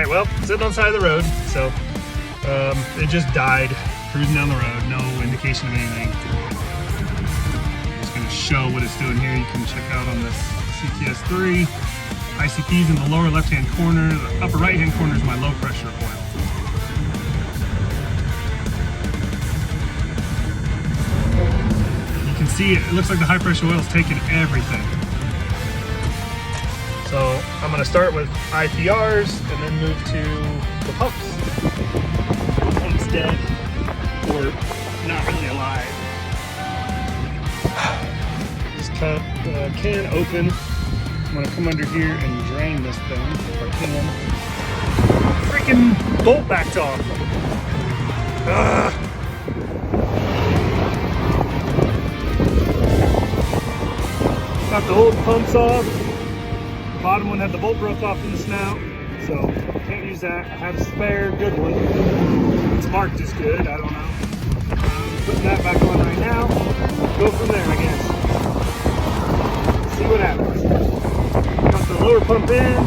right, well, sitting on the side of the road, so it just died, cruising down the road, no indication of anything. I'm just gonna show what it's doing here. You can check out on the CTS3. ICP's in the lower left-hand corner. The upper right-hand corner is my low-pressure oil. You can see it looks like the high-pressure oil is taking everything. So I'm going to start with IPRs and then move to the pumps. The pump's dead or not really alive. Just cut the can open. I'm going to come under here and drain this thing if I can. Freaking bolt backed off. Ugh. Got the old pumps off. The bottom one had the bolt broke off in the snout, so can't use that. I have a spare good one. It's marked as good, I don't know. Putting that back on right now. Go from there, I guess. See what happens. Got the lower pump in.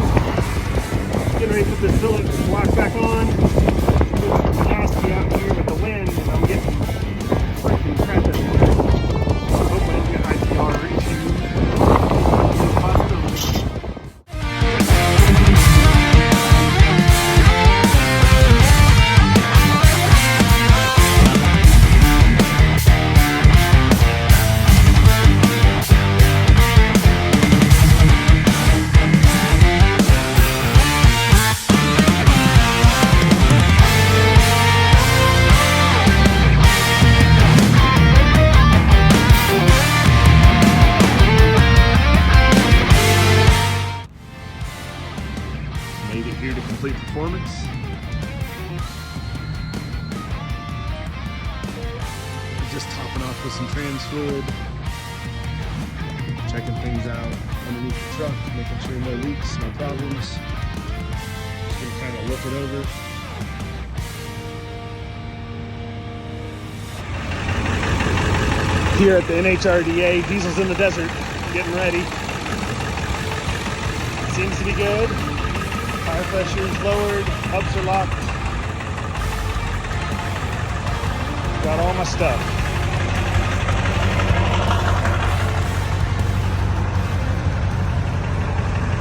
Getting ready to put this Phillips block back on. It's nasty out here with the wind, and I'm getting freaking crap everywhere. I'm hoping I can get IPR reaching. Made it here to complete performance. Just topping off with some trans fluid, checking things out underneath the truck, making sure no leaks, no problems. Just gonna kind of look it over. Here at the NHRDA, diesel's in the desert, getting ready. Seems to be good. Tire pressure is lowered, hubs are locked. Got all my stuff.